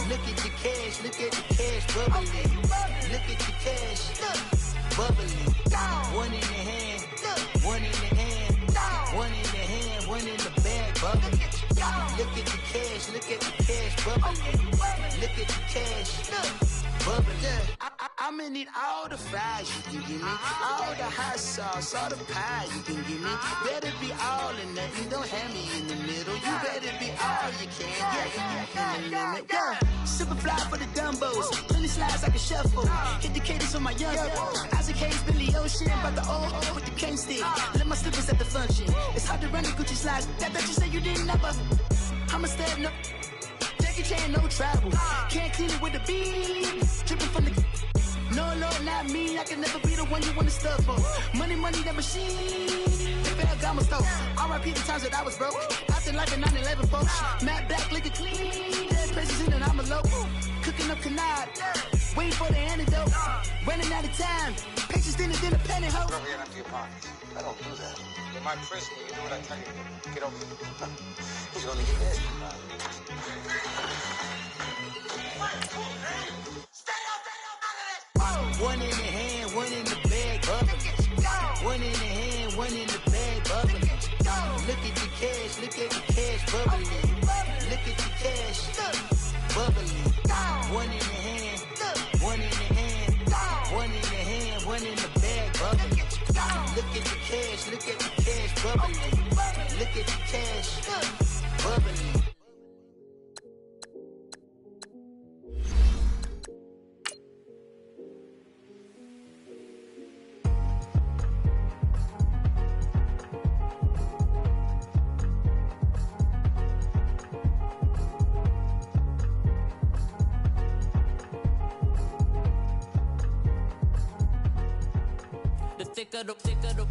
Look at the cash, look at the cash bubbling. Look at the cash, bubbling. One in the hand, one in the hand, one in the hand, one in the bag, bubbling. Look at the cash, look at the cash bubbling. Look at the cash, bubbling. I'ma need all the fries you can give me, all the hot sauce, all the pie you can give me. Better be all or nothing, don't have me in the middle. You better be all you can, yeah. Super fly for the Dumbos, plenty slides like a shuffle. Hit the cadence on my young Isaac Hayes, Billy Ocean, about the old with the cane stick. Let my slippers at the function. It's hard to run the Gucci slides. That you say you didn't never. I'ma step no. Jackie Chan, no travel. Can't clean it with the beat. Dripping from the. No, not me. I can never be the one you wanna stuff for. Money, that machine. The Ferragamo store. R.I.P. the times that I was broke. Acting like a 9/11 folks. Matte black, liquor clean. Dead presents in and I'm a local. Cooking up canard. Waiting for the antidote. Running out of time. Patience thinner than a penny hoe. Over here and empty your pockets. I don't do that. In my prison, you do what I tell you to. Get over here. He's gonna get dead. One in the hand, one in the bag, bubbling. One in the hand, one in the bag, bubbling. Look at the cash, look at the cash, bubbling. Look at the cash, bubbling. One in the hand, one in the hand, one in the hand, one in the bag, bubbling. Look at the cash, look at the cash, bubbling. Look at the cash, bubbling.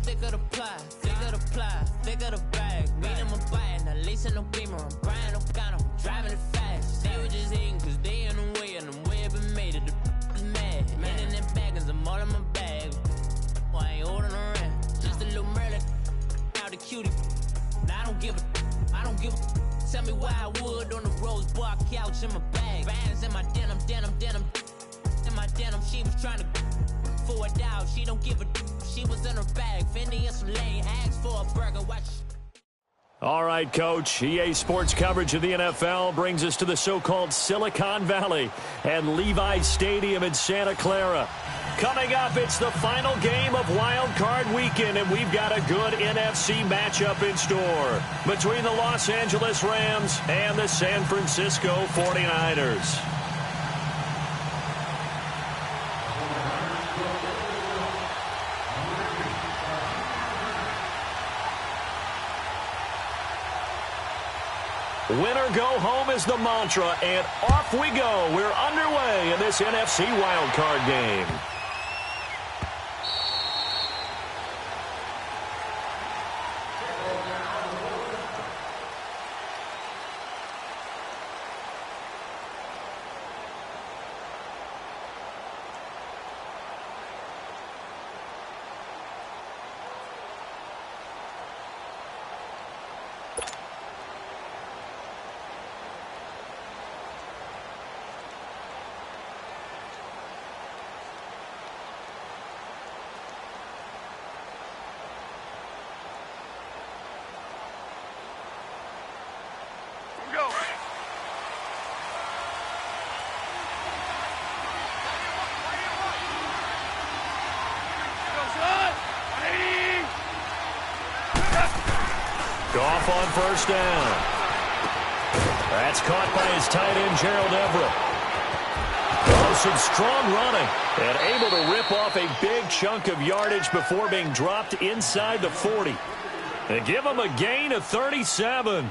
Thicker the pie, thicker the bag. Meet them a bite, now lacing no beamer. I'm Brian O'Connor, driving it fast. They were just hating cause they in the way, and the way I've been made it, the is mad. Man in them baggins, I'm all in my bag. Well, I ain't holding around, just a little Merlin. Now the cutie, now I don't give a. Tell me why I would on the rose bar couch in my bag. Bands in my denim. In my denim, she was trying to for a doubt, she don't give a. She was in her bag, Fendi and some lane, asked for a burger, watch. All right, Coach. EA Sports coverage of the NFL brings us to the so-called Silicon Valley and Levi's Stadium in Santa Clara. Coming up, it's the final game of Wild Card Weekend, and we've got a good NFC matchup in store between the Los Angeles Rams and the San Francisco 49ers. Winner go home is the mantra, and off we go. We're underway in this NFC wildcard game. Goff on first down. That's caught by his tight end, Gerald Everett. Oh, some strong running. And able to rip off a big chunk of yardage before being dropped inside the 40. And give him a gain of 37.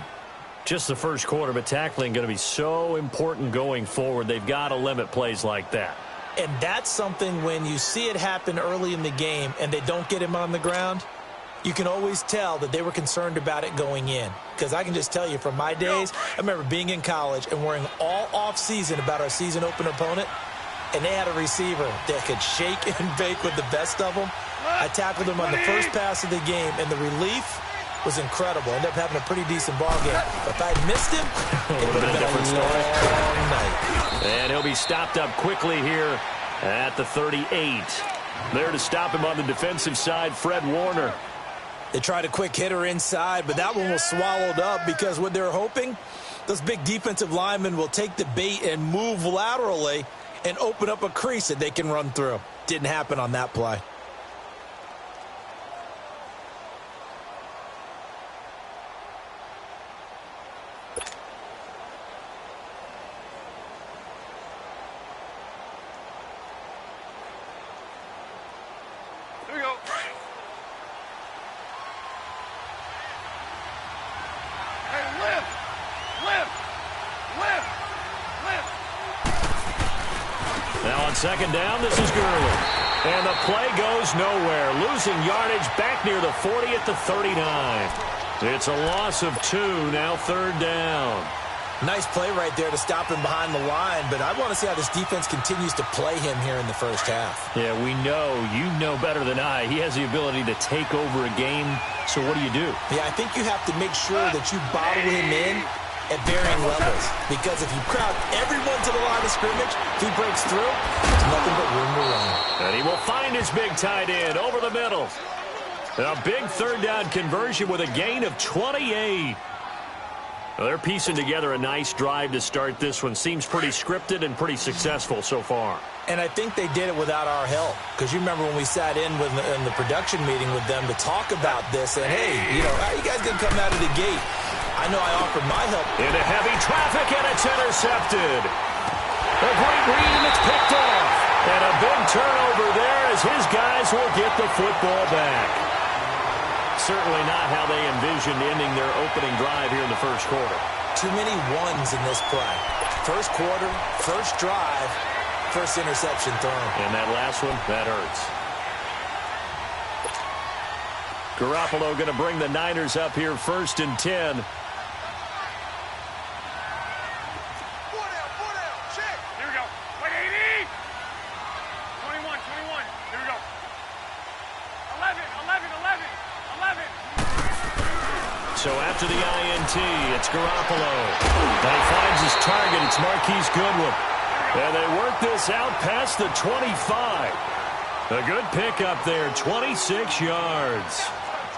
Just the first quarter, but tackling going to be so important going forward. They've got to limit plays like that. And that's something when you see it happen early in the game and they don't get him on the ground, you can always tell that they were concerned about it going in. Because I can just tell you from my days, I remember being in college and worrying all off-season about our season opener opponent, and they had a receiver that could shake and bake with the best of them. I tackled him on the first pass of the game, and the relief was incredible. Ended up having a pretty decent ball game. But if I had missed him, it would have been a different story. long night. And he'll be stopped up quickly here at the 38. There to stop him on the defensive side, Fred Warner. They tried a quick hitter inside, but that one was swallowed up because what they're hoping, those big defensive linemen will take the bait and move laterally and open up a crease that they can run through. Didn't happen on that play. Here we go. Hey, lift! Lift! Lift! Lift! Now on second down, this is Gurley. And the play goes nowhere. Losing yardage back near the 40 at the 39. It's a loss of 2, now third down. Nice play right there to stop him behind the line, but I want to see how this defense continues to play him here in the first half. Yeah, we know. You know better than I. He has the ability to take over a game, so what do? Yeah, I think you have to make sure that you bottle him in at varying levels, because if you crowd everyone to the line of scrimmage, if he breaks through, there's nothing but room to run. And he will find his big tight end over the middle. A big third down conversion with a gain of 28. Well, they're piecing together a nice drive to start this one. Seems pretty scripted and pretty successful so far. And I think they did it without our help, because you remember when we sat in the production meeting with them to talk about this, and hey, you know, how you guys didn't come out of the gate? I know I offered my help. Into heavy traffic, and it's intercepted. A great read, and it's picked off. And a big turnover there as his guys will get the football back. Certainly not how they envisioned ending their opening drive here in the first quarter. Too many ones in this play. First quarter, first drive, first interception thrown. And that last one, that hurts. Garoppolo going to bring the Niners up here first and 10. So after the INT, it's Garoppolo. And he finds his target. It's Marquise Goodwin. And they work this out past the 25. A good pickup there, 26 yards.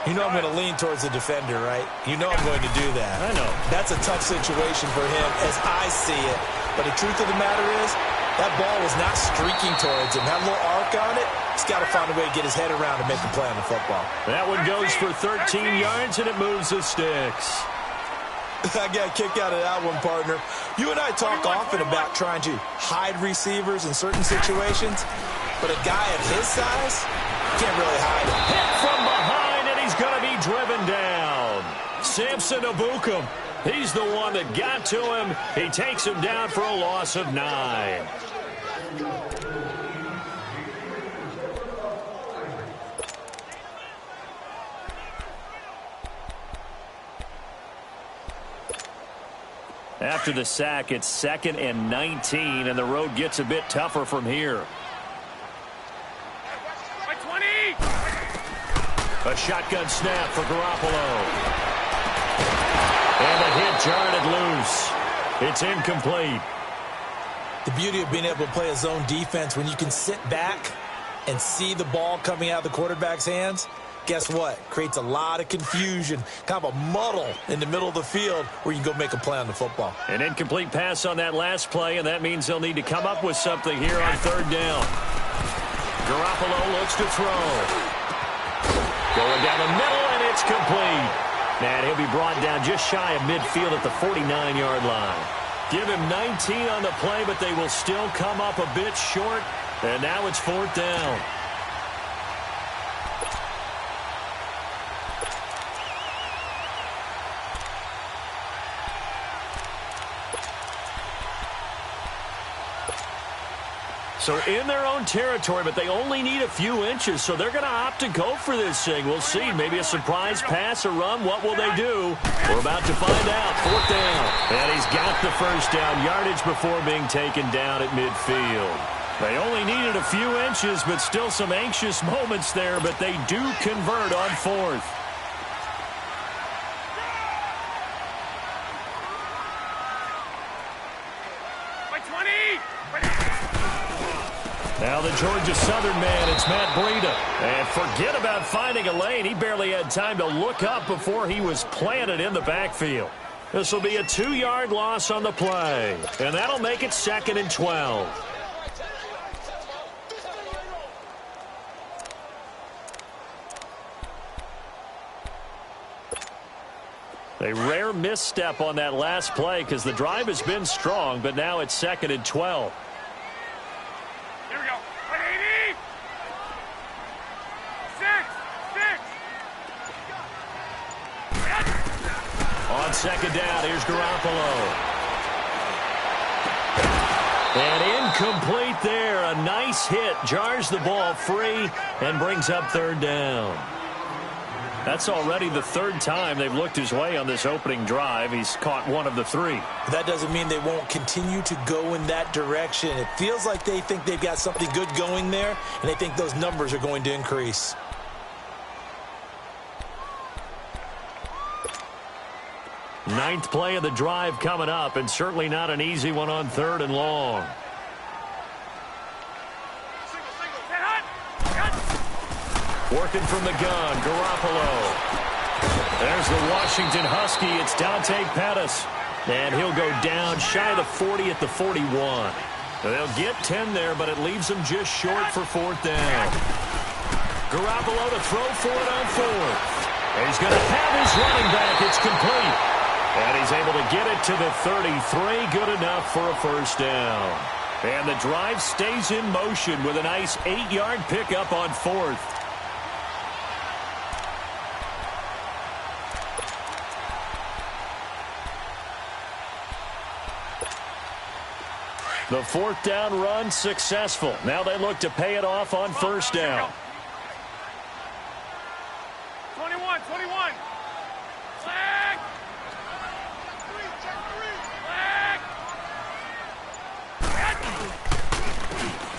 You know I'm going to lean towards the defender, right? You know I'm going to do that. I know. That's a tough situation for him as I see it. But the truth of the matter is, that ball was not streaking towards him. Had a little arc on it. He's got to find a way to get his head around and make a play on the football. That one goes for 13 yards, and it moves the sticks. I got a kick out of that one, partner. You and I talk often about trying to hide receivers in certain situations, but a guy of his size can't really hide him. Hit from behind, and he's going to be driven down. Samson Abukum. He's the one that got to him. He takes him down for a loss of 9. After the sack, it's 2nd and 19, and the road gets a bit tougher from here. A shotgun snap for Garoppolo. And the hit jarred it loose. It's incomplete. The beauty of being able to play a zone defense, when you can sit back and see the ball coming out of the quarterback's hands, guess what? Creates a lot of confusion, kind of a muddle in the middle of the field where you can go make a play on the football. An incomplete pass on that last play, and that means they'll need to come up with something here on third down. Garoppolo looks to throw. Going down the middle, and it's complete. And he'll be brought down just shy of midfield at the 49-yard line. Give him 19 on the play, but they will still come up a bit short. And now it's 4th down. So in their own territory, but they only need a few inches, so they're going to opt to go for this thing. We'll see. Maybe a surprise pass, a run. What will they do? We're about to find out. 4th down. And he's got the first down yardage before being taken down at midfield. They only needed a few inches, but still some anxious moments there, but they do convert on 4th. Now the Georgia Southern man, it's Matt Breida. And forget about finding a lane. He barely had time to look up before he was planted in the backfield. This will be a 2-yard loss on the play. And that'll make it 2nd and 12. A rare misstep on that last play because the drive has been strong, but now it's 2nd and 12. Here we go. 180. 6. On 2nd down, here's Garoppolo. And incomplete there. A nice hit. Jars the ball free and brings up 3rd down. That's already the 3rd time they've looked his way on this opening drive. He's caught 1 of the 3. That doesn't mean they won't continue to go in that direction. It feels like they think they've got something good going there, and they think those numbers are going to increase. Ninth play of the drive coming up, and certainly not an easy one on 3rd and long. Working from the gun, Garoppolo. There's the Washington Husky. It's Dante Pettis. And he'll go down shy of the 40 at the 41. They'll get 10 there, but it leaves them just short for 4th down. Garoppolo to throw for it on 4th. He's going to have his running back. It's complete. And he's able to get it to the 33. Good enough for a 1st down. And the drive stays in motion with a nice 8-yard pickup on 4th. The 4th down run successful. Now they look to pay it off on 1st down. 21. Flag.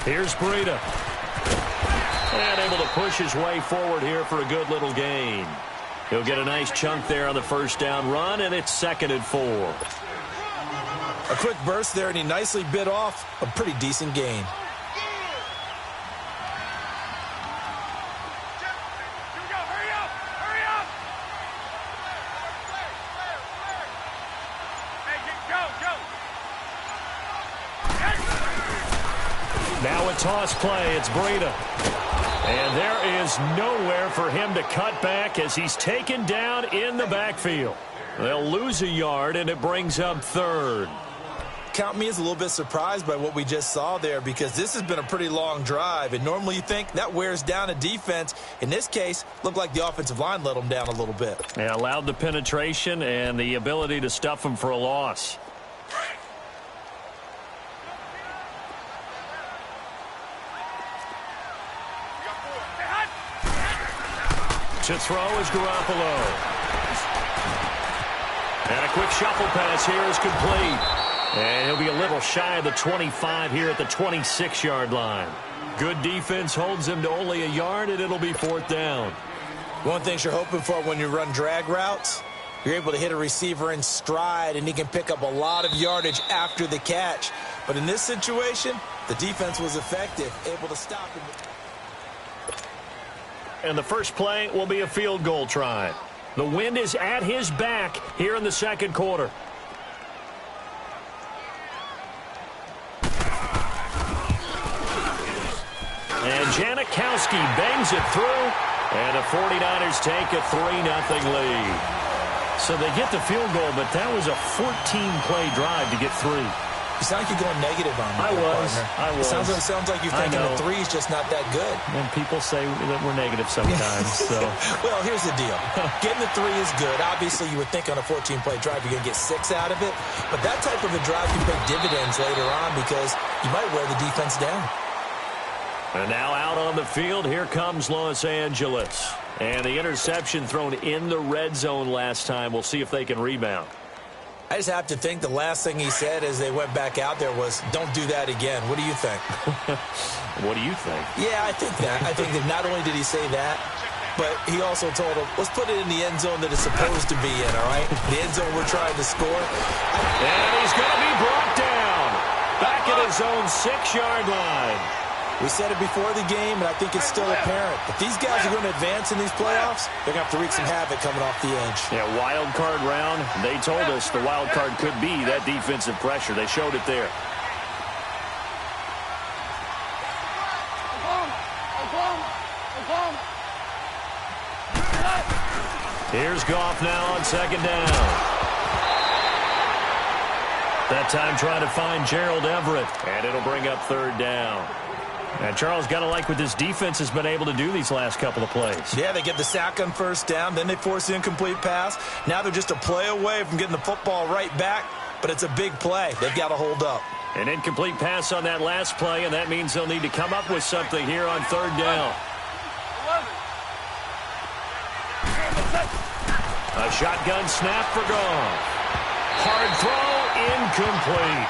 Here's Breida. And able to push his way forward here for a good little gain. He'll get a nice chunk there on the 1st down run, and it's 2nd and 4. A quick burst there, and he nicely bit off a pretty decent gain. Now a toss play. It's Breida. And there is nowhere for him to cut back as he's taken down in the backfield. They'll lose a yard, and it brings up 3rd. Count me as a little bit surprised by what we just saw there, because this has been a pretty long drive, and normally you think that wears down a defense. In this case, looked like the offensive line let them down a little bit. Yeah, allowed the penetration and the ability to stuff them for a loss. To throw is Garoppolo. And a quick shuffle pass here is complete. And he'll be a little shy of the 25 here at the 26-yard line. Good defense holds him to only a yard, and it'll be 4th down. One thing you're hoping for when you run drag routes, you're able to hit a receiver in stride, and he can pick up a lot of yardage after the catch. But in this situation, the defense was effective, able to stop him. And the first play will be a field goal try. The wind is at his back here in the 2nd quarter. And Janikowski bangs it through, and the 49ers take a 3-0 lead. So they get the field goal, but that was a 14-play drive to get 3. You sound like you're going negative on me. I was. It sounds like you're thinking the 3 is just not that good. And people say that we're negative sometimes. So. Well, here's the deal. Getting the 3 is good. Obviously, you would think on a 14-play drive you're going to get 6 out of it. But that type of a drive can pay dividends later on because you might wear the defense down. And now out on the field, here comes Los Angeles. And the interception thrown in the red zone last time. We'll see if they can rebound. I just have to think the last thing he said as they went back out there was, don't do that again. What do you think? What do you think? Yeah, I think that. I think that not only did he say that, but he also told him, let's put it in the end zone that it's supposed to be in, all right? The end zone we're trying to score. And he's going to be brought down. Back at his own 6-yard line. We said it before the game, and I think it's still apparent. If these guys are going to advance in these playoffs, they're going to have to wreak some havoc coming off the edge. Yeah, wild card round. They told us the wild card could be that defensive pressure. They showed it there. Here's Goff now on 2nd down. That time trying to find Gerald Everett, and it'll bring up 3rd down. And Charles, got to like what this defense has been able to do these last couple of plays. Yeah, they get the sack on 1st down, then they force the incomplete pass. Now they're just a play away from getting the football right back, but it's a big play. They've got to hold up. An incomplete pass on that last play, and that means they'll need to come up with something here on 3rd down. A shotgun snap for Goff. Hard throw, incomplete.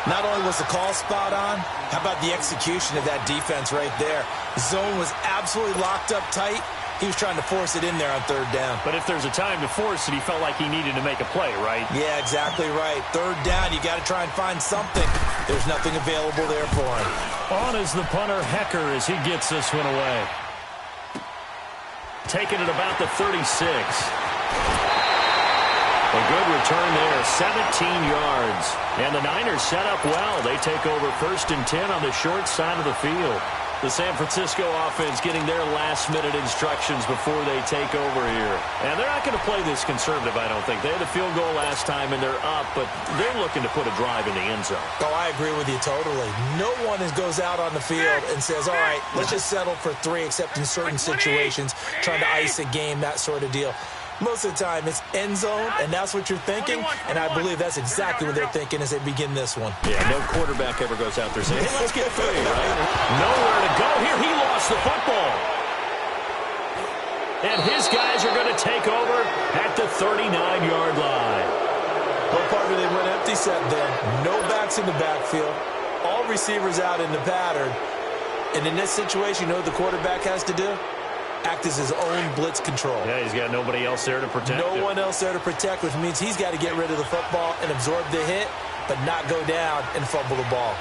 Not only was the call spot on, how about the execution of that defense right there? The zone was absolutely locked up tight. He was trying to force it in there on 3rd down. But if there's a time to force it, he felt like he needed to make a play, right? Yeah, exactly right. 3rd down, you got to try and find something. There's nothing available there for him. On is the punter, Hecker, as he gets this one away. Taking it about the 36. A good return there, 17 yards. And the Niners set up well. They take over 1st and 10 on the short side of the field. The San Francisco offense getting their last-minute instructions before they take over here. And they're not going to play this conservative, I don't think. They had a field goal last time, and they're up, but they're looking to put a drive in the end zone. Oh, I agree with you totally. No one goes out on the field and says, all right, let's just settle for 3, except in certain situations, trying to ice a game, that sort of deal. Most of the time, it's end zone, and that's what you're thinking, and I believe that's exactly what they're thinking as they begin this one. Yeah, no quarterback ever goes out there saying, hey, let's get 3, right? Nowhere to go here. He lost the football. And his guys are going to take over at the 39-yard line. Well, Parker, they went empty set then. No backs in the backfield. All receivers out in the pattern. And in this situation, you know what the quarterback has to do? Act as his own blitz control. Yeah, he's got nobody else there to protect him. No one else there to protect, which means he's got to get rid of the football and absorb the hit, but not go down and fumble the ball.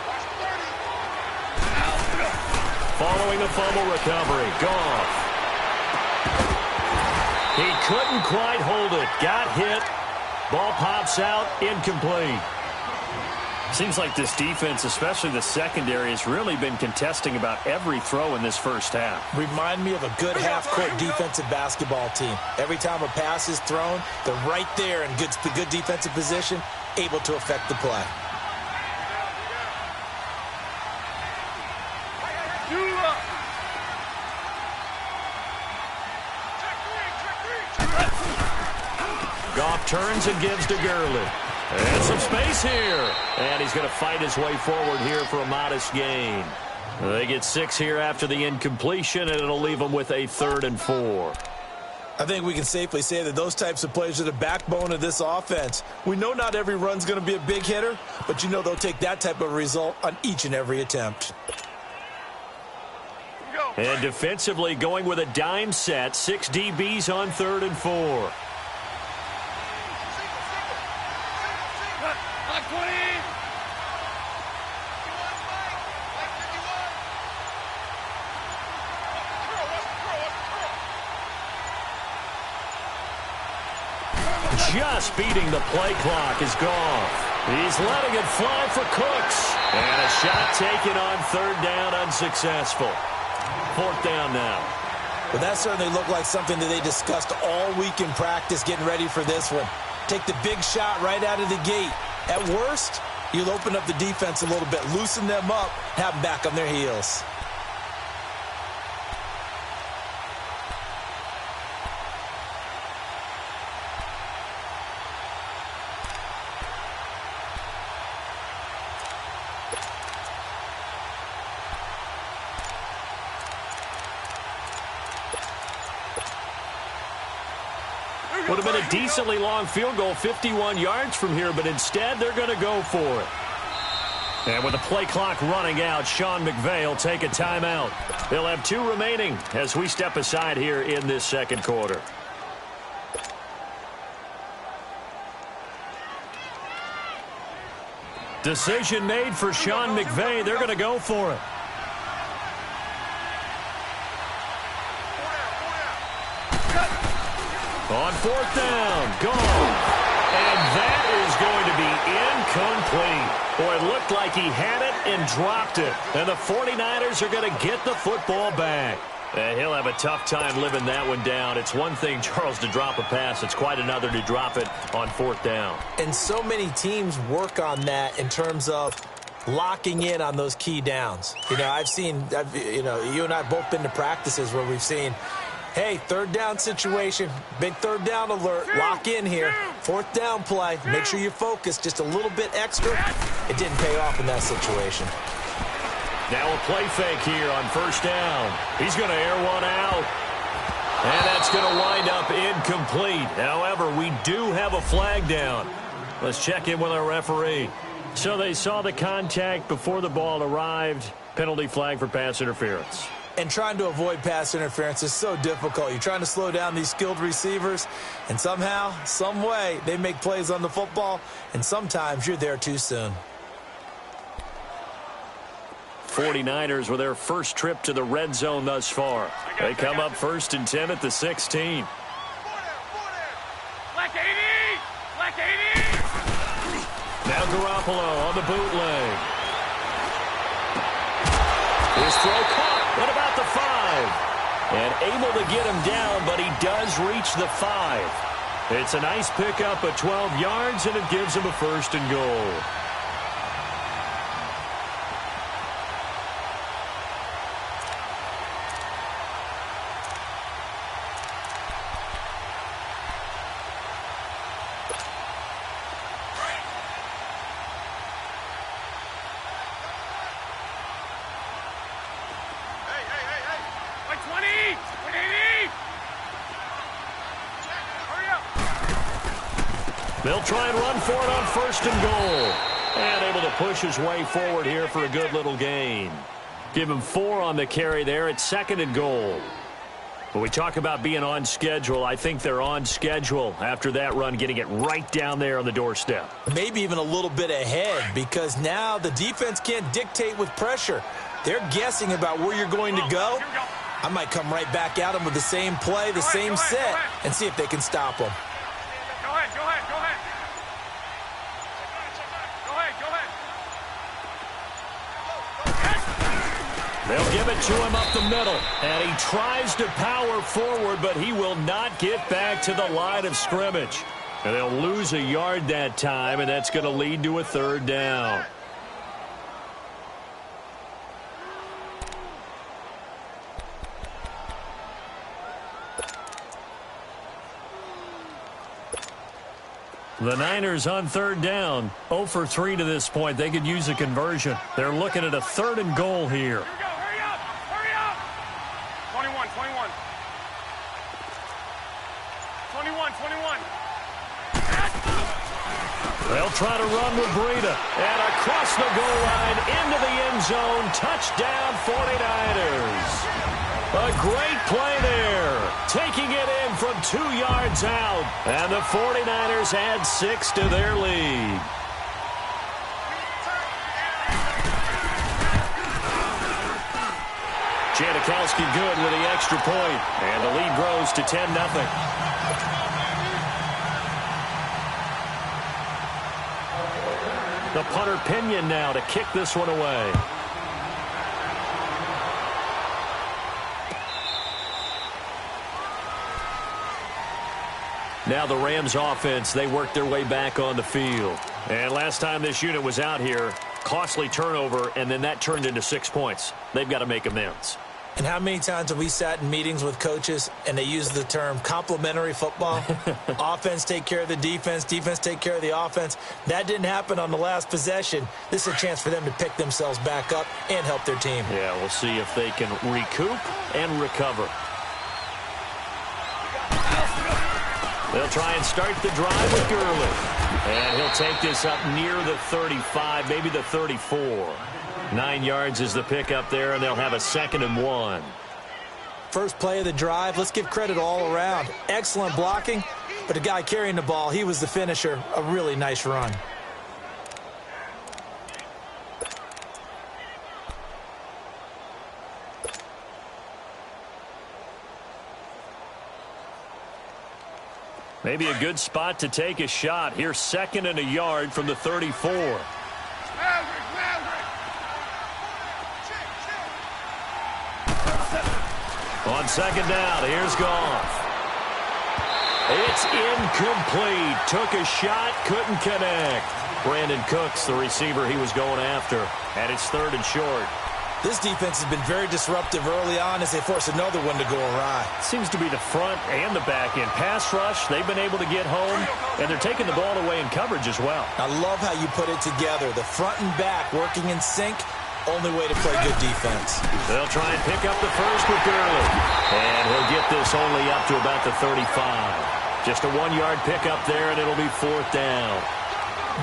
Following a fumble recovery, Goff. He couldn't quite hold it. Got hit. Ball pops out, incomplete. Seems like this defense, especially the secondary, has really been contesting about every throw in this first half. Remind me of a good half-court defensive basketball team. Every time a pass is thrown, they're right there in good defensive position, able to affect the play. Goff turns and gives to Gurley. And some space here. And he's going to fight his way forward here for a modest gain. They get 6 here after the incompletion, and it'll leave them with a 3rd and 4. I think we can safely say that those types of plays are the backbone of this offense. We know not every run's going to be a big hitter, but you know they'll take that type of result on each and every attempt. And defensively going with a dime set, 6 DBs on 3rd and 4. Just beating the play clock is Goff. He's letting it fly for Cooks. And a shot taken on 3rd down, unsuccessful. 4th down now. Well, that certainly looked like something that they discussed all week in practice getting ready for this one. Take the big shot right out of the gate. At worst, you'll open up the defense a little bit, loosen them up, have them back on their heels. Would have been a decently long field goal, 51 yards from here, but instead they're going to go for it. And with the play clock running out, Sean McVay will take a timeout. They'll have 2 remaining as we step aside here in this second quarter. Decision made for Sean McVay. They're going to go for it. On fourth down, gone. And that is going to be incomplete. Boy, it looked like he had it and dropped it. And the 49ers are going to get the football back. And he'll have a tough time living that one down. It's one thing, Charles, to drop a pass. It's quite another to drop it on fourth down. And so many teams work on that in terms of locking in on those key downs. You know, you and I have both been to practices where we've seen, hey, third down situation, big third down alert, lock in here. Fourth down play, make sure you focus just a little bit extra. It didn't pay off in that situation. Now a play fake here on first down. He's going to air one out. And that's going to wind up incomplete. However, we do have a flag down. Let's check in with our referee. So they saw the contact before the ball arrived. Penalty flag for pass interference. And trying to avoid pass interference is so difficult. You're trying to slow down these skilled receivers, and somehow, some way, they make plays on the football, and sometimes you're there too soon. 49ers with their first trip to the red zone thus far. They come up 1st and 10 at the 16. Black 80! Black 80! Now Garoppolo on the bootleg. His throw caught. What about the 5? And able to get him down, but he does reach the 5. It's a nice pickup of 12 yards, and it gives him a 1st and goal. They'll try and run for it on 1st and goal. And able to push his way forward here for a good little gain. Give him 4 on the carry there at 2nd and goal. When we talk about being on schedule, I think they're on schedule after that run, getting it right down there on the doorstep. Maybe even a little bit ahead, because now the defense can't dictate with pressure. They're guessing about where you're going to go. I might come right back at them with the same play, the same set, and see if they can stop them. Go ahead. They'll give it to him up the middle. And he tries to power forward, but he will not get back to the line of scrimmage. And they'll lose a yard that time, and that's going to lead to a 3rd down. The Niners on 3rd down. 0 for 3 to this point. They could use a conversion. They're looking at a 3rd and goal here. Hurry up! 21. 21. They'll try to run with Breida. And across the goal line into the end zone. Touchdown 49ers. A great play there. Taking it in from 2 yards out. And the 49ers add 6 to their lead. Janikowski good with the extra point. And the lead grows to 10-0. The punter Pinion now to kick this one away. Now the Rams offense, they worked their way back on the field. And last time this unit was out here, costly turnover, and then that turned into 6 points. They've got to make amends. And how many times have we sat in meetings with coaches and they use the term complementary football? Offense take care of the defense, defense take care of the offense. That didn't happen on the last possession. This is a chance for them to pick themselves back up and help their team. Yeah, we'll see if they can recoup and recover. They'll try and start the drive with Gurley. And he'll take this up near the 35, maybe the 34. 9 yards is the pickup there, and they'll have a 2nd and 1. First play of the drive, let's give credit all around. Excellent blocking, but the guy carrying the ball, he was the finisher. A really nice run. Maybe a good spot to take a shot. Here's 2nd and a yard from the 34. On 2nd down, here's Goff. It's incomplete. Took a shot, couldn't connect. Brandon Cooks, the receiver he was going after, and it's 3rd and short. This defense has been very disruptive early on as they force another one to go awry. Seems to be the front and the back end. Pass rush, they've been able to get home, and they're taking the ball away in coverage as well. I love how you put it together. The front and back working in sync. Only way to play good defense. They'll try and pick up the first with Gurley. And he'll get this only up to about the 35. Just a 1-yard pickup there, and it'll be 4th down.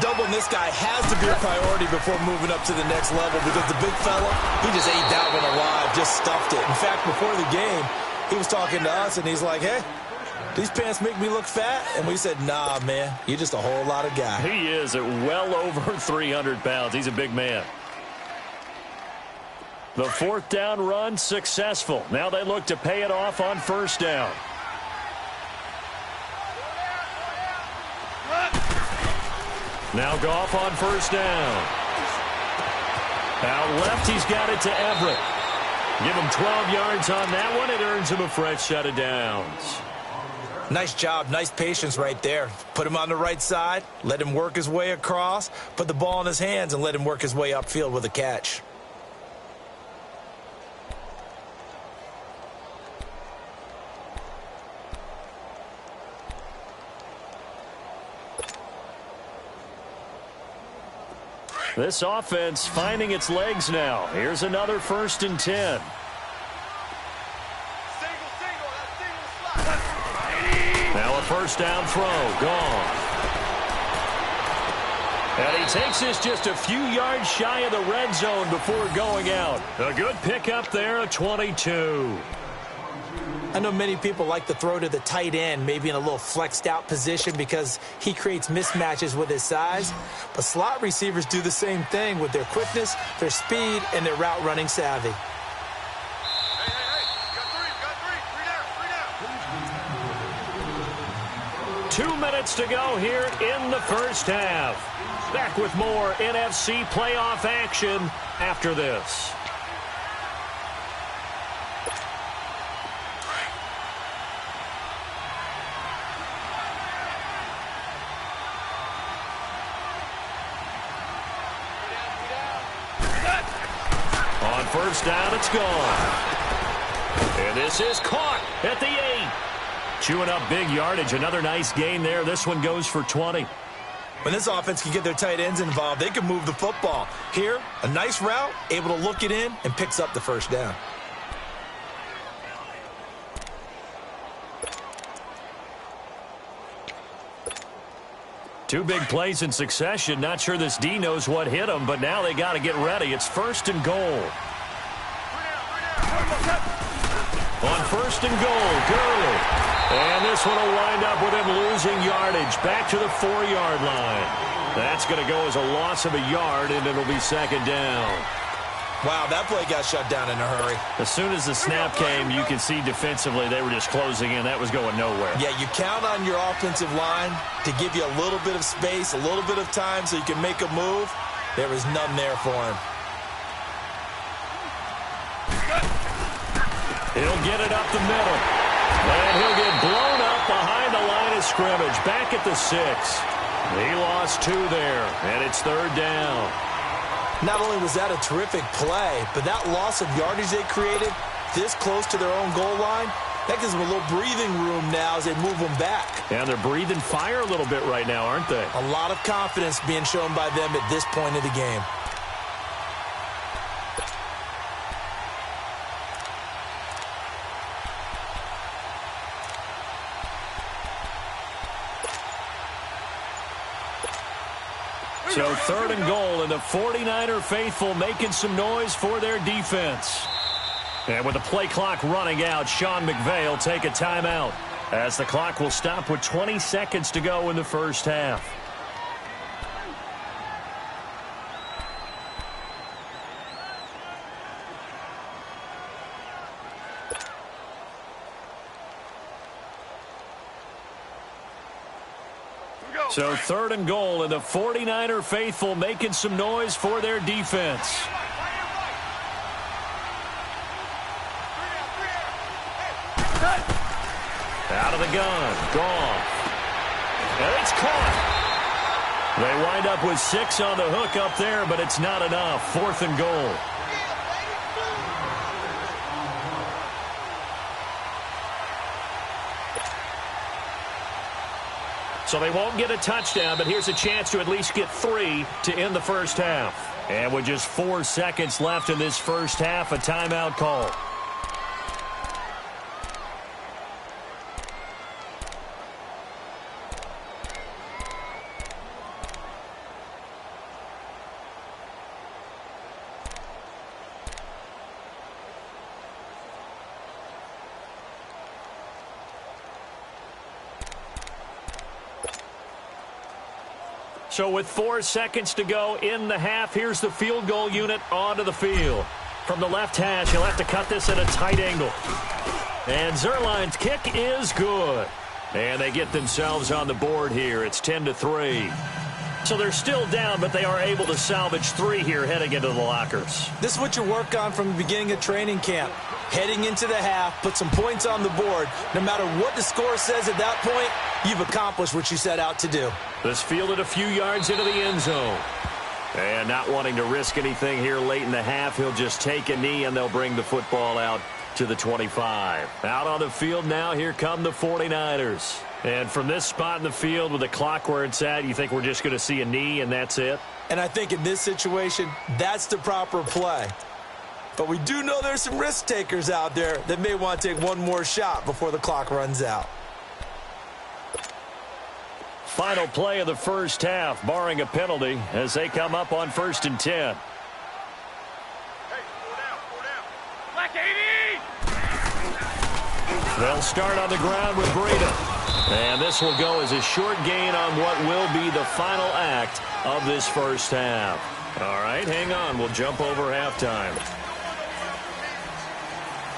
Doubling this guy has to be a priority before moving up to the next level because the big fella, he just ate that one alive, just stuffed it. In fact, before the game, he was talking to us, and he's like, hey, these pants make me look fat? And we said, nah, man, you're just a whole lot of guy. He is at well over 300 pounds. He's a big man. The 4th down run successful. Now they look to pay it off on 1st down. Now Goff on 1st down. Out left, he's got it to Everett. Give him 12 yards on that one. It earns him a fresh set of downs. Nice job, nice patience right there. Put him on the right side, let him work his way across, put the ball in his hands, and let him work his way upfield with a catch. This offense finding its legs now. Here's another 1st and 10. Now a 1st down throw. Gone. And he takes this just a few yards shy of the red zone before going out. A good pickup there, a 22. I know many people like to throw to the tight end, maybe in a little flexed out position because he creates mismatches with his size. But slot receivers do the same thing with their quickness, their speed, and their route running savvy. Hey, got three. 2 minutes to go here in the 1st half. Back with more NFC playoff action after this. On 1st down, it's gone. And this is caught at the 8. Chewing up big yardage. Another nice gain there. This one goes for 20. When this offense can get their tight ends involved, they can move the football. Here, a nice route, able to look it in, and picks up the 1st down. Two big plays in succession. Not sure this D knows what hit him, but now they got to get ready. It's 1st and goal. On 1st and goal, Gurley. And this one will wind up with him losing yardage back to the 4-yard line. That's going to go as a loss of a yard, and it'll be 2nd down. Wow, that play got shut down in a hurry. As soon as the snap came, you could see defensively they were just closing in. That was going nowhere. Yeah, you count on your offensive line to give you a little bit of space, a little bit of time so you can make a move. There was none there for him. He'll get it up the middle. And he'll get blown up behind the line of scrimmage. Back at the 6. He lost 2 there, and it's 3rd down. Not only was that a terrific play, but that loss of yardage they created this close to their own goal line, that gives them a little breathing room now as they move them back. And they're breathing fire a little bit right now, aren't they? A lot of confidence being shown by them at this point of the game. So 3rd and goal, and the 49er faithful making some noise for their defense. And with the play clock running out, Sean McVay will take a timeout as the clock will stop with 20 seconds to go in the 1st half. So 3rd and goal, and the 49er faithful making some noise for their defense. Out of the gun, Goff. And it's caught. They wind up with 6 on the hook up there, but it's not enough. 4th and goal. So they won't get a touchdown, but here's a chance to at least get 3 to end the first half. And with just 4 seconds left in this first half, a timeout call. So with 4 seconds to go in the half, here's the field goal unit onto the field. From the left hash, he'll have to cut this at a tight angle. And Zerline's kick is good. And they get themselves on the board here. It's 10-3. So they're still down, but they are able to salvage 3 here heading into the lockers. This is what you work on from the beginning of training camp. Heading into the half, put some points on the board. No matter what the score says at that point, you've accomplished what you set out to do. This fielded a few yards into the end zone. And not wanting to risk anything here late in the half, he'll just take a knee and they'll bring the football out to the 25. Out on the field now, here come the 49ers. And from this spot in the field with the clock where it's at, you think we're just going to see a knee and that's it? And I think in this situation, that's the proper play. But we do know there's some risk takers out there that may want to take one more shot before the clock runs out. Final play of the first half, barring a penalty, as they come up on 1st and 10. Hey, 4 down. Black 80! They'll start on the ground with Breida. And this will go as a short gain on what will be the final act of this first half. All right, hang on. We'll jump over halftime.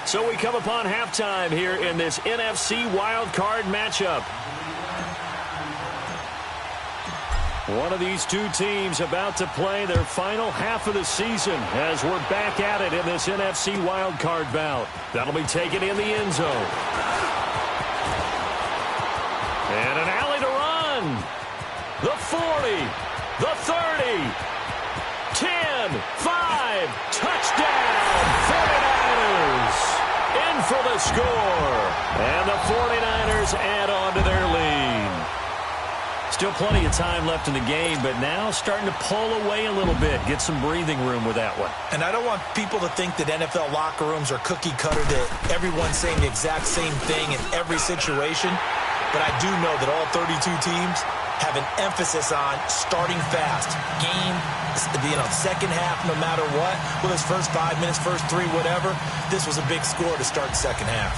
So we come upon halftime here in this NFC Wild Card matchup. One of these two teams about to play their final half of the season as we're back at it in this NFC Wild Card bout. That'll be taken in the end zone. And an alley to run. The 40, the 30, 10, 5, touchdown, 49ers. In for the score. And the 49ers add on to their lead. Still plenty of time left in the game, but now starting to pull away a little bit, get some breathing room with that one. And I don't want people to think that NFL locker rooms are cookie cutter, that everyone's saying the exact same thing in every situation. But I do know that all 32 teams have an emphasis on starting fast. Game, second half, no matter what. Whether it's first 5 minutes, first 3, whatever. This was a big score to start the second half.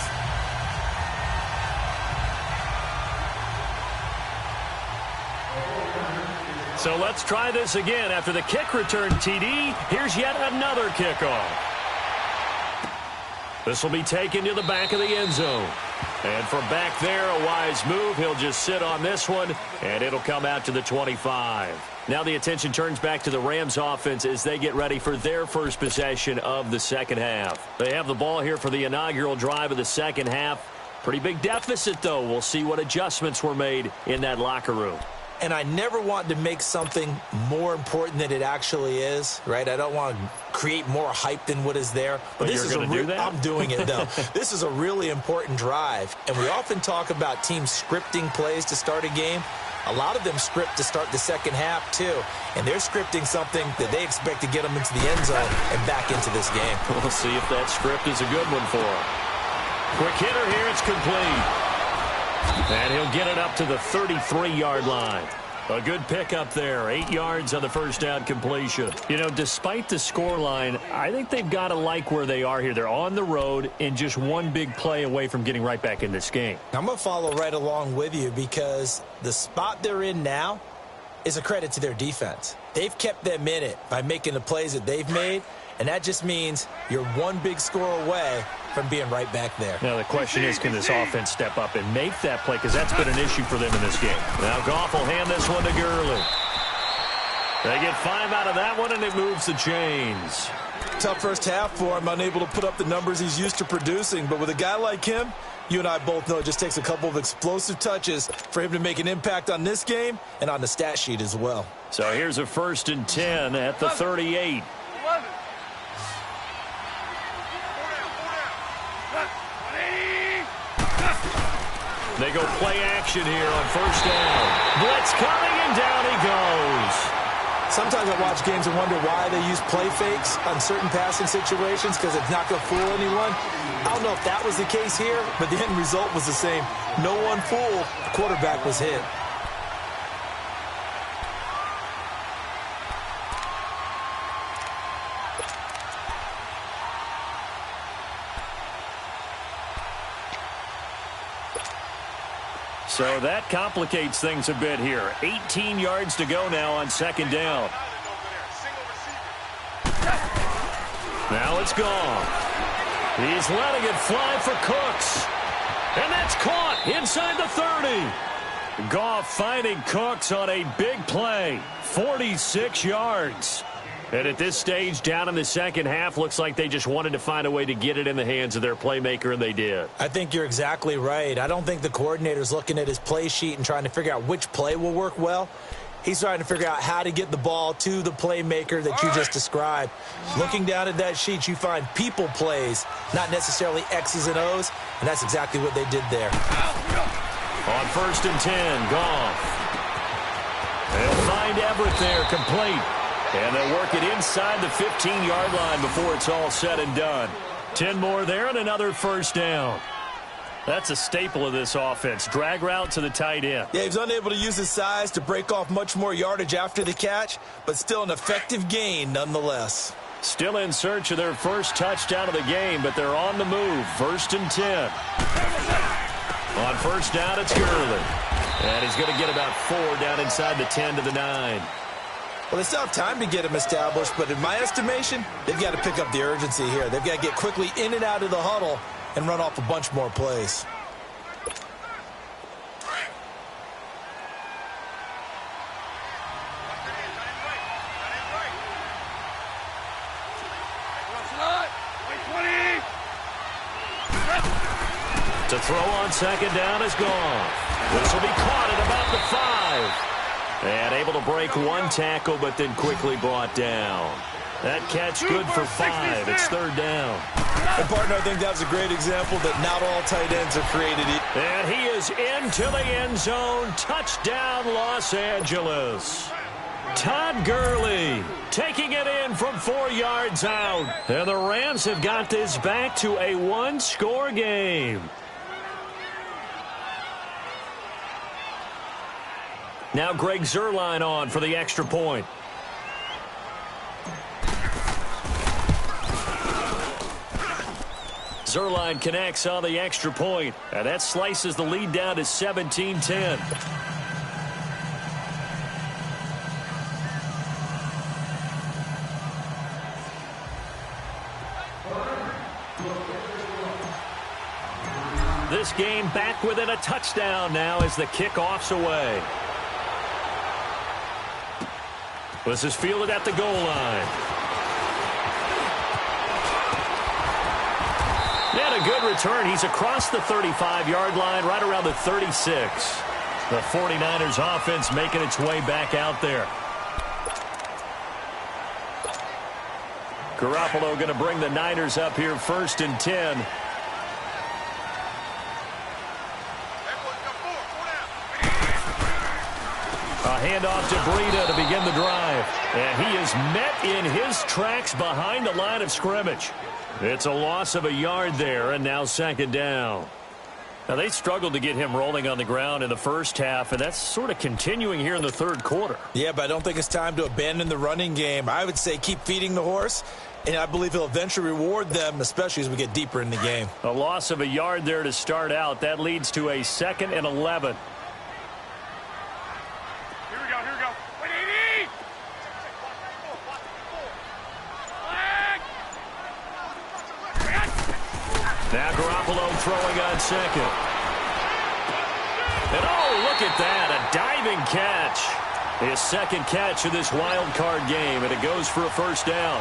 So let's try this again. After the kick return TD, here's yet another kickoff. This will be taken to the back of the end zone. And from back there, a wise move. He'll just sit on this one, and it'll come out to the 25. Now the attention turns back to the Rams offense as they get ready for their first possession of the second half. They have the ball here for the inaugural drive of the second half. Pretty big deficit, though. We'll see what adjustments were made in that locker room. And I never want to make something more important than it actually is, right? I don't want to create more hype than what is there. But this is going to do that? I'm doing it, though. This is a really important drive. And we often talk about teams scripting plays to start a game. A lot of them script to start the second half, too. And they're scripting something that they expect to get them into the end zone and back into this game. We'll see if that script is a good one for them. Quick hitter here. It's complete. And he'll get it up to the 33-yard line. A good pickup there. 8 yards on the first down completion. You know, despite the scoreline, I think they've got to like where they are here. They're on the road and just one big play away from getting right back in this game. I'm going to follow right along with you because the spot they're in now is a credit to their defense. They've kept them in it by making the plays that they've made, and that just means you're one big score away from being right back there. Now the question is, can this offense step up and make that play? Because that's been an issue for them in this game. Now Goff will hand this one to Gurley. They get 5 out of that one, and it moves the chains. Tough first half for him, unable to put up the numbers he's used to producing. But with a guy like him, you and I both know it just takes a couple of explosive touches for him to make an impact on this game and on the stat sheet as well. So here's a 1st and 10 at the 38. They go play action here on 1st down. Blitz coming, and down he goes. Sometimes I watch games and wonder why they use play fakes on certain passing situations, because it's not going to fool anyone. I don't know if that was the case here, but the end result was the same. No one fooled. The quarterback was hit. So that complicates things a bit here. 18 yards to go now on 2nd down. Now it's gone. He's letting it fly for Cooks. And that's caught inside the 30. Goff finding Cooks on a big play. 46 yards. And at this stage, down in the second half, looks like they just wanted to find a way to get it in the hands of their playmaker, and they did. I think you're exactly right. I don't think the coordinator's looking at his play sheet and trying to figure out which play will work well. He's trying to figure out how to get the ball to the playmaker that you just described. Looking down at that sheet, you find people plays, not necessarily X's and O's, and that's exactly what they did there. On 1st and 10, Goff. They'll find Everett there, complete. And they'll work it inside the 15-yard line before it's all said and done. 10 more there and another 1st down. That's a staple of this offense. Drag route to the tight end. Yeah, he's unable to use his size to break off much more yardage after the catch, but still an effective gain nonetheless. Still in search of their first touchdown of the game, but they're on the move. 1st and 10. On 1st down, it's Gurley. And he's going to get about 4 down inside the 10 to the 9. Well, they still have time to get him established, but in my estimation, they've got to pick up the urgency here. They've got to get quickly in and out of the huddle and run off a bunch more plays. To throw on 2nd down is gone. This will be caught at about the 5. And able to break one tackle, but then quickly brought down. That catch good for 5. It's 3rd down. And, partner, I think that was a great example that not all tight ends are created equal. And he is into the end zone. Touchdown, Los Angeles. Todd Gurley taking it in from 4 yards out. And the Rams have got this back to a 1-score game. Now Greg Zuerlein on for the extra point. Zuerlein connects on the extra point, and that slices the lead down to 17-10. This game back within a touchdown now as the kickoff's away. This is fielded at the goal line. And a good return. He's across the 35-yard line, right around the 36. The 49ers offense making its way back out there. Garoppolo going to bring the Niners up here 1st and 10. A handoff to Breida to begin the drive. And he is met in his tracks behind the line of scrimmage. It's a loss of a yard there, and now 2nd down. Now, they struggled to get him rolling on the ground in the first half, and that's sort of continuing here in the 3rd quarter. Yeah, but I don't think it's time to abandon the running game. I would say keep feeding the horse, and I believe he'll eventually reward them, especially as we get deeper in the game. A loss of a yard there to start out. That leads to a 2nd and 11. Now Garoppolo throwing on second. And oh, look at that, a diving catch. His second catch of this wild card game, and it goes for a first down.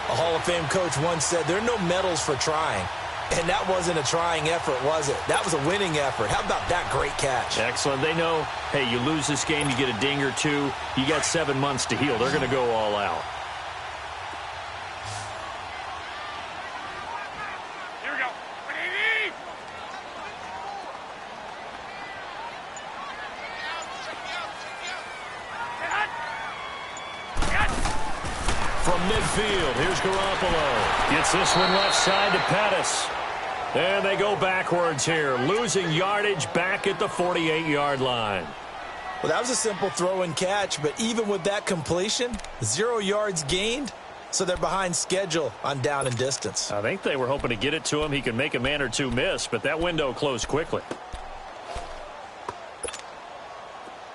A Hall of Fame coach once said there are no medals for trying. And that wasn't a trying effort, was it? That was a winning effort. How about that great catch? Excellent. They know, hey, you lose this game, you get a ding or two. You got 7 months to heal. They're going to go all out. Here we go. From midfield, here's Garoppolo. Gets this one left side to Pettis. And they go backwards here, losing yardage back at the 48-yard line. Well, that was a simple throw and catch, but even with that completion, 0 yards gained, so they're behind schedule on down and distance. I think they were hoping to get it to him. He can make a man or two miss, but that window closed quickly.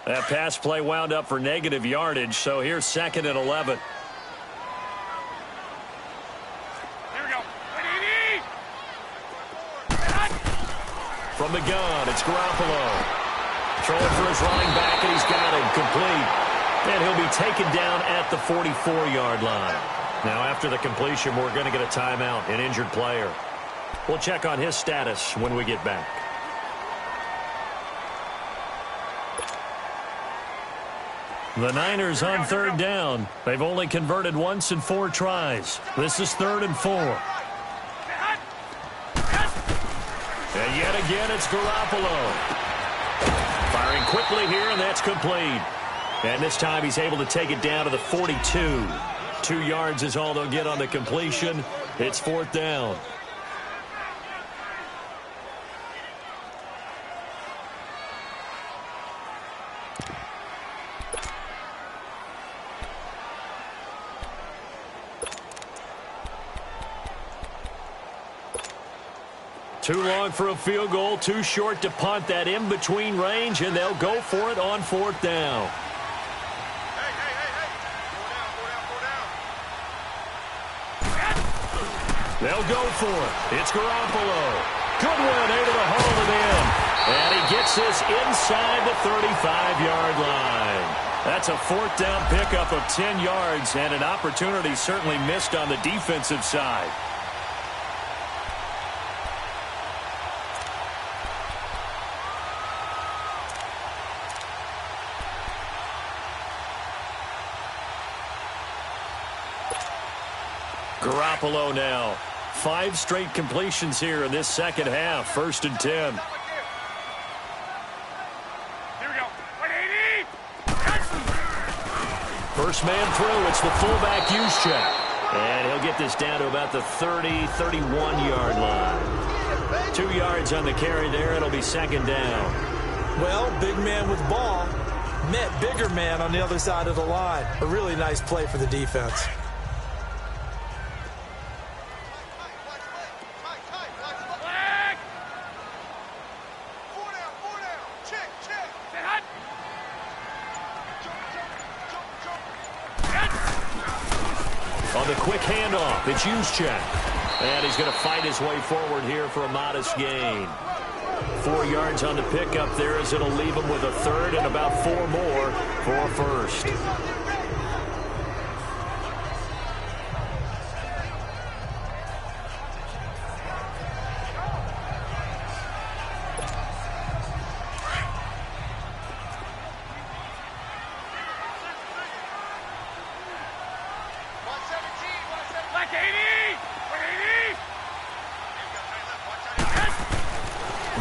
That pass play wound up for negative yardage, so here's 2nd and 11. From the gun, it's Garoppolo. Throwing for his running back, and he's got him complete. And he'll be taken down at the 44-yard line. Now, after the completion, we're going to get a timeout, an injured player. We'll check on his status when we get back. The Niners on 3rd down. They've only converted once in 4 tries. This is 3rd and 4. And yet again, it's Garoppolo. Firing quickly here, and that's complete. And this time he's able to take it down to the 42. 2 yards is all they'll get on the completion. It's 4th down. Too long for a field goal, too short to punt. That in-between range, and they'll go for it on 4th down. They'll go for it. It's Garoppolo. Good one, able to haul it in. And he gets this inside the 35-yard line. That's a 4th down pickup of 10 yards, and an opportunity certainly missed on the defensive side. Garoppolo now. 5 straight completions here in this second half. 1st and 10. Here we go. 180. First man through. It's the fullback use check. And he'll get this down to about the 30, 31-yard line. 2 yards on the carry there. It'll be 2nd down. Well, big man with ball met bigger man on the other side of the line. A really nice play for the defense. On the quick handoff, it's Juszczyk. And he's going to fight his way forward here for a modest gain. 4 yards on the pickup there as it'll leave him with a 3rd and about 4 more for a 1st.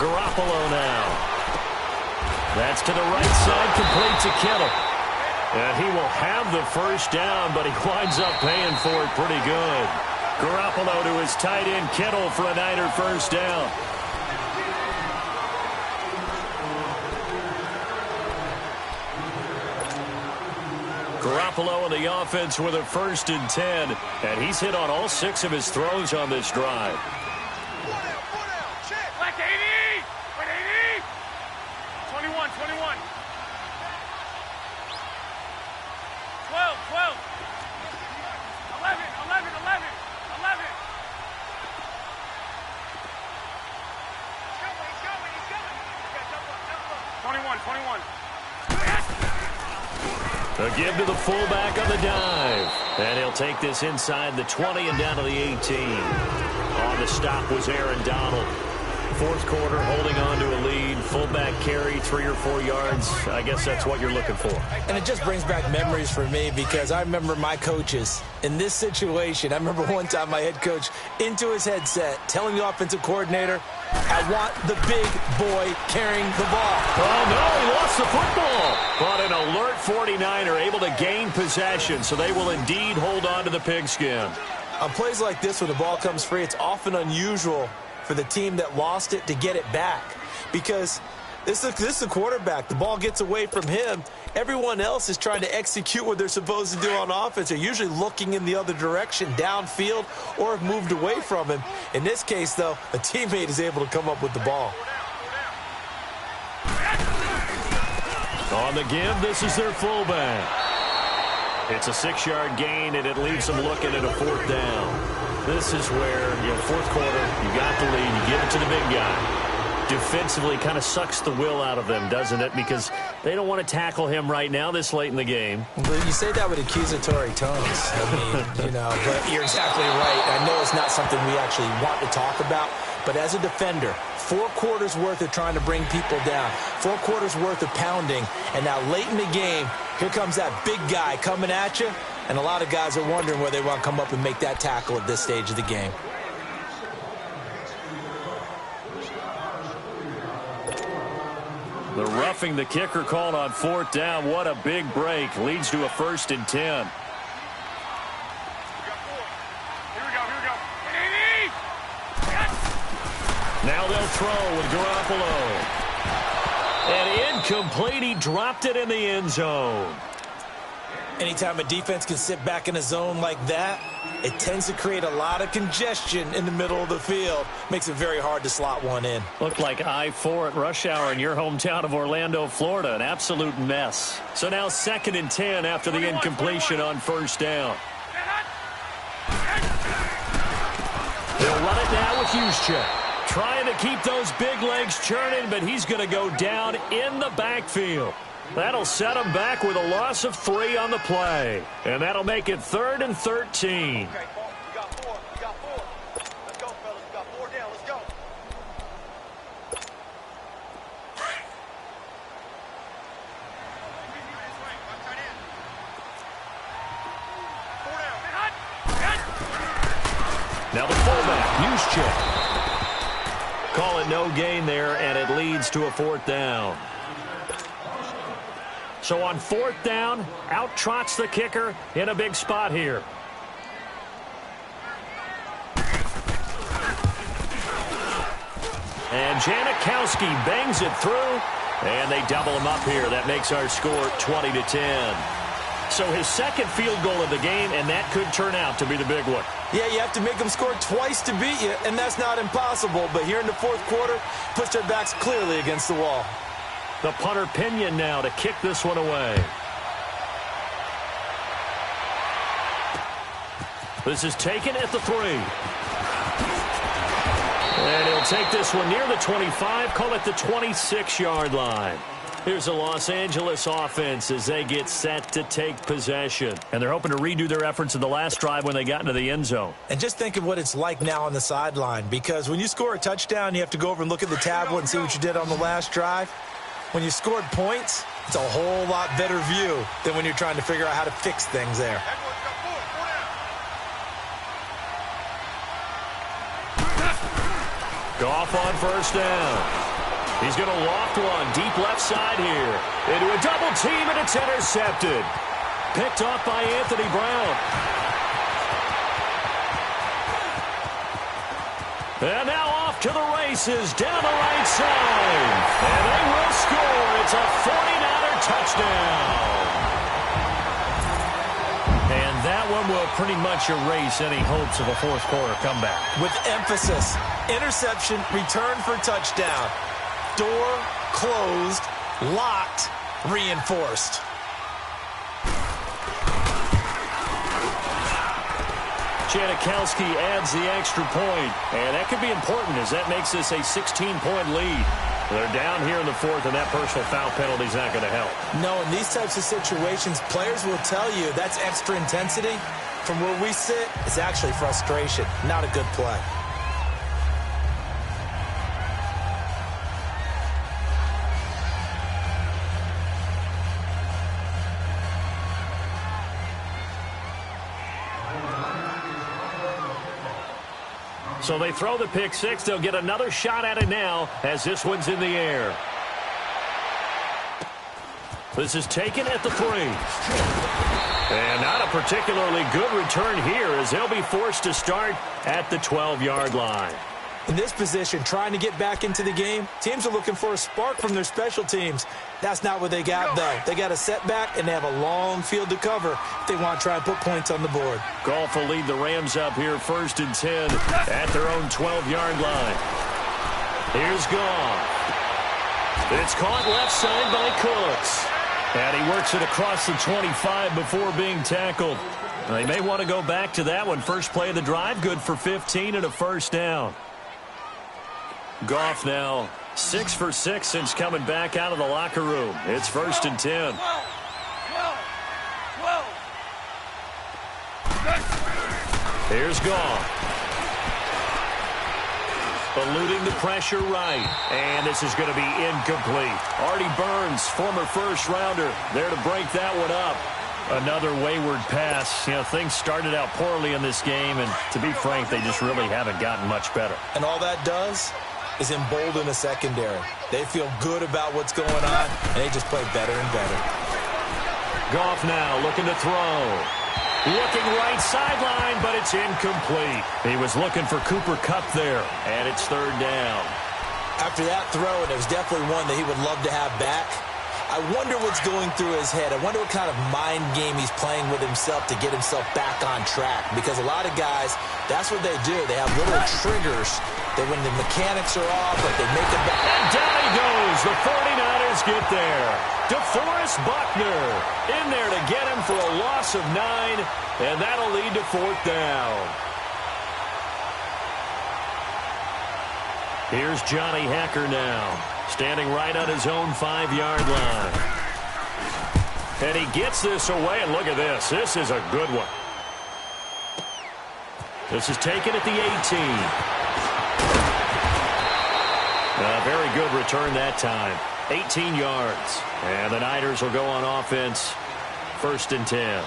Garoppolo now. That's to the right side, complete to Kittle. And he will have the first down, but he winds up paying for it pretty good. Garoppolo to his tight end, Kittle, for a Niner first down. Garoppolo in the offense with a 1st and 10, and he's hit on all 6 of his throws on this drive. 21. 12. 11. A give to the fullback on the dive. And he'll take this inside the 20 and down to the 18. On the stop was Aaron Donald. Fourth quarter, holding on to a lead. Fullback carry, 3 or 4 yards. I guess that's what you're looking for. And it just brings back memories for me because I remember my coaches in this situation. I remember one time my head coach into his headset telling the offensive coordinator, I want the big boy carrying the ball. Oh, no, he lost the football. But an alert 49er able to gain possession, so they will indeed hold on to the pigskin. On plays like this, when the ball comes free, it's often unusual for the team that lost it to get it back because this is the quarterback. The ball gets away from him. Everyone else is trying to execute what they're supposed to do on offense. They're usually looking in the other direction, downfield, or have moved away from him. In this case, though, a teammate is able to come up with the ball. On the give, this is their fullback. It's a 6-yard gain, and it leaves them looking at a 4th down. This is where, fourth quarter, you got the lead, you give it to the big guy. Defensively kind of sucks the will out of them, doesn't it? Because they don't want to tackle him right now this late in the game. Well, you say that with accusatory tones. I mean, but you're exactly right. I know it's not something we actually want to talk about, but as a defender, 4 quarters worth of trying to bring people down, 4 quarters worth of pounding, and now late in the game, here comes that big guy coming at you. And a lot of guys are wondering where they want to come up and make that tackle at this stage of the game. The roughing the kicker called on 4th down. What a big break. Leads to a 1st and 10. Here we go. Now they'll throw with Garoppolo. And incomplete. He dropped it in the end zone. Anytime a defense can sit back in a zone like that, it tends to create a lot of congestion in the middle of the field. Makes it very hard to slot one in. Looked like I-4 at rush hour in your hometown of Orlando, Florida. An absolute mess. So now 2nd and 10 after the incompletion on 1st down. They'll run it now with Juszczyk. Trying to keep those big legs churning, but he's going to go down in the backfield. That'll set him back with a loss of 3 on the play. And that'll make it 3rd and 13. Okay, Paul, we got 4. Let's go, fellas. We got 4 down. Let's go. Now the fullback, Juszczyk. Call it no gain there, and it leads to a 4th down. So on 4th down, out trots the kicker in a big spot here. And Janikowski bangs it through, and they double him up here. That makes our score 20-10. So his 2nd field goal of the game, and that could turn out to be the big one. Yeah, you have to make them score twice to beat you, and that's not impossible. But here in the 4th quarter, puts their backs clearly against the wall. The punter Pinion now to kick this one away. This is taken at the 3. And he'll take this one near the 25, call it the 26-yard line. Here's the Los Angeles offense as they get set to take possession. And they're hoping to redo their efforts in the last drive when they got into the end zone. And just think of what it's like now on the sideline, because when you score a touchdown, you have to go over and look at the tablet and see what you did on the last drive. When you scored points, it's a whole lot better view than when you're trying to figure out how to fix things there. Goff on 1st down. He's going to loft one deep left side here. Into a double team, and it's intercepted. Picked off by Anthony Brown. And now off to the races down the right side. And they will score. It's a 49er touchdown. And that one will pretty much erase any hopes of a 4th quarter comeback. With emphasis, interception, return for touchdown. Door closed, locked, reinforced. Janikowski adds the extra point, and that could be important as that makes this a 16-point lead. They're down here in the fourth, and that personal foul penalty is not going to help. No, in these types of situations, players will tell you that's extra intensity. From where we sit, it's actually frustration, not a good play. So they throw the pick six. They'll get another shot at it now as this one's in the air. This is taken at the 3. And not a particularly good return here as they'll be forced to start at the 12-yard line. In this position, trying to get back into the game, teams are looking for a spark from their special teams. That's not what they got, though. They got a setback, and they have a long field to cover if they want to try and put points on the board. Goff will lead the Rams up here 1st and 10 at their own 12-yard line. Here's Goff. It's caught left side by Cooks. And he works it across the 25 before being tackled. They may want to go back to that one. First play of the drive, good for 15 and a first down. Goff now 6 for 6 since coming back out of the locker room. It's 1st and 10. Here's Goff. Eluding the pressure right. And this is going to be incomplete. Artie Burns, former first-rounder, there to break that one up. Another wayward pass. You know, things started out poorly in this game, and to be frank, they just really haven't gotten much better. And all that does is embolden the secondary. They feel good about what's going on, and they just play better and better. Goff now looking to throw. Looking right sideline, but it's incomplete. He was looking for Cooper Kupp there, and it's 3rd down. After that throw, and it was definitely one that he would love to have back, I wonder what's going through his head. I wonder what kind of mind game he's playing with himself to get himself back on track. Because a lot of guys, that's what they do. They have little triggers that when the mechanics are off, like they make it back. And down he goes. The 49ers get there. DeForest Buckner in there to get him for a loss of 9, and that'll lead to 4th down. Here's Johnny Hacker now, standing right on his own 5-yard line. And he gets this away, and look at this. This is a good one. This is taken at the 18. A very good return that time. 18 yards. And the Niners will go on offense. 1st and 10.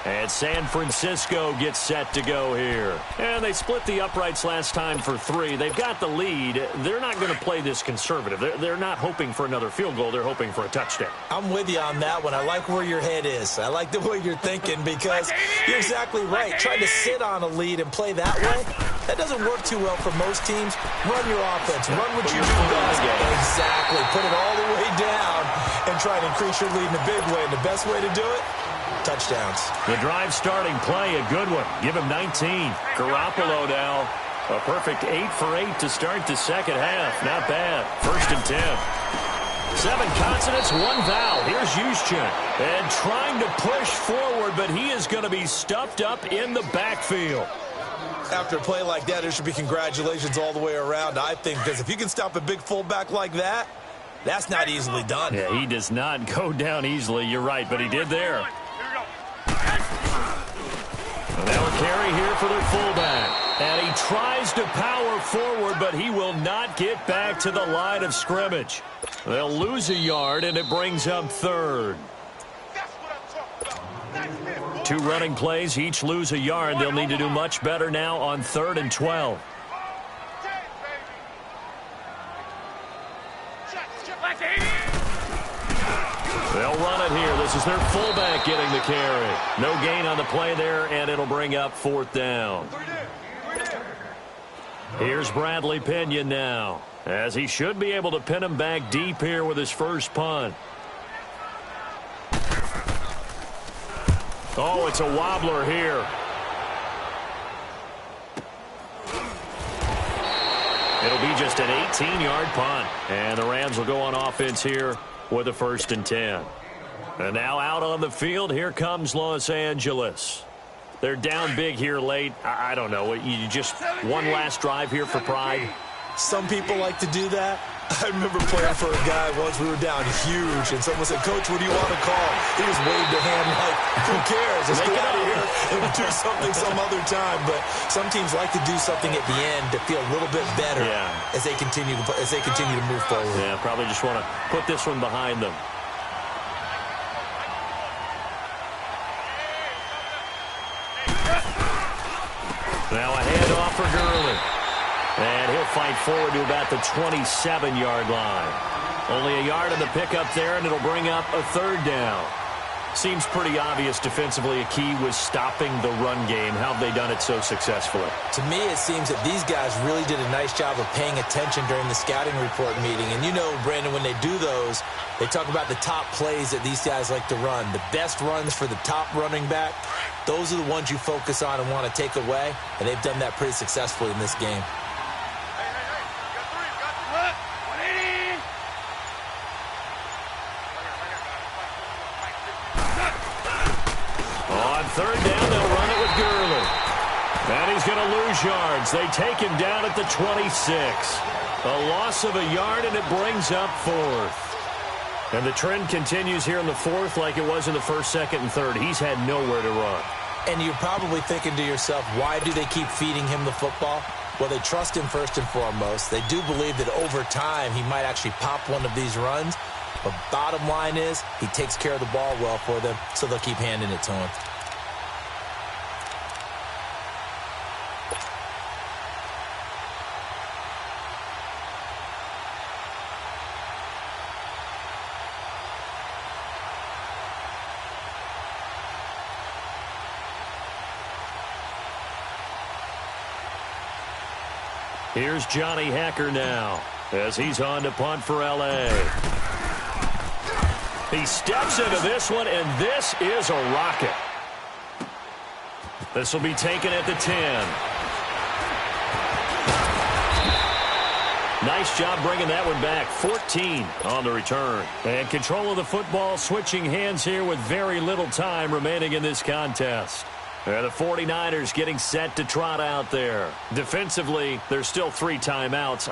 And San Francisco gets set to go here. And they split the uprights last time for 3. They've got the lead. They're not going to play this conservative. They're not hoping for another field goal. They're hoping for a touchdown. I'm with you on that one. I like where your head is. I like the way you're thinking because you're exactly right. Trying to sit on a lead and play that way, that doesn't work too well for most teams. Run your offense. Run what you do best. Exactly. Put it all the way down and try to increase your lead in a big way. And the best way to do it, touchdowns. The drive starting play, a good one. Give him 19. Garoppolo now, a perfect 8 for 8 to start the second half. Not bad. 1st and 10. 7 consonants, 1 vowel. Here's Juszczyk. And trying to push forward, but he is going to be stuffed up in the backfield. After a play like that, there should be congratulations all the way around, I think, because if you can stop a big fullback like that, that's not easily done. Yeah, he does not go down easily. You're right, but he did there. Now a carry here for their fullback. And he tries to power forward, but he will not get back to the line of scrimmage. They'll lose a yard, and it brings up 3rd. 2 running plays, each lose a yard. They'll need to do much better now on 3rd and 12. They'll run it here. This is their fullback getting the carry. No gain on the play there, and it'll bring up 4th down. Here's Bradley Pinion now, as he should be able to pin him back deep here with his first punt. Oh, it's a wobbler here. It'll be just an 18-yard punt, and the Rams will go on offense here with a 1st and 10. And now out on the field, here comes Los Angeles. They're down big here late. I don't know. You just one last drive here for pride. Some people like to do that. I remember playing for a guy once. We were down huge, and someone said, "Coach, what do you want to call?" He just waved a hand like, "Who cares? Let's get out of here and do something some other time." But some teams like to do something at the end to feel a little bit better as they continue to move forward. Yeah, probably just want to put this one behind them. Now a handoff for Gurley. And he'll fight forward to about the 27-yard line. Only a yard on the pickup there, and it'll bring up a third down. Seems pretty obvious defensively a key was stopping the run game. How have they done it so successfully? To me, it seems that these guys really did a nice job of paying attention during the scouting report meeting. And you know, Brandon, when they do those, they talk about the top plays that these guys like to run. The best runs for the top running back, those are the ones you focus on and want to take away. And they've done that pretty successfully in this game. On third down, they'll run it with Gurley. And he's going to lose yards. They take him down at the 26. A loss of a yard, and it brings up fourth. And the trend continues here in the fourth like it was in the first, second, and third. He's had nowhere to run. And you're probably thinking to yourself, why do they keep feeding him the football? Well, they trust him first and foremost. They do believe that over time he might actually pop one of these runs. But bottom line is he takes care of the ball well for them, so they'll keep handing it to him. Here's Johnny Hacker now as he's on to punt for L.A. He steps into this one, and this is a rocket. This will be taken at the 10. Nice job bringing that one back. 14 on the return. And control of the football switching hands here with very little time remaining in this contest. And the 49ers getting set to trot out there. Defensively, there's still 3 timeouts.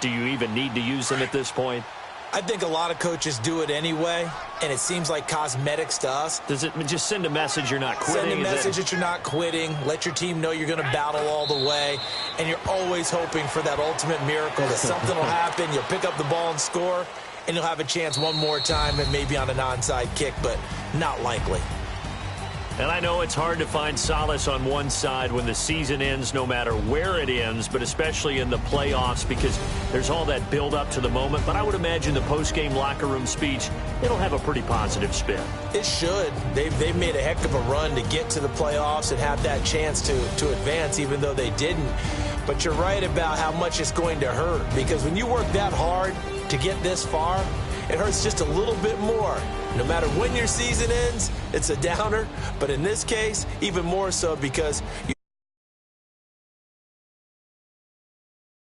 Do you even need to use them at this point? I think a lot of coaches do it anyway, and it seems like cosmetics to us. Does it just send a message you're not quitting? Send a message that you're not quitting. Let your team know you're going to battle all the way, and you're always hoping for that ultimate miracle that something will happen, you'll pick up the ball and score, and you'll have a chance one more time and maybe on an onside kick, but not likely. And I know it's hard to find solace on one side when the season ends, no matter where it ends, but especially in the playoffs because there's all that build up to the moment. But I would imagine the post-game locker room speech, it'll have a pretty positive spin. It should. They've made a heck of a run to get to the playoffs and have that chance to advance, even though they didn't. But you're right about how much it's going to hurt because when you work that hard to get this far, it hurts just a little bit more. No matter when your season ends, it's a downer. But in this case, even more so because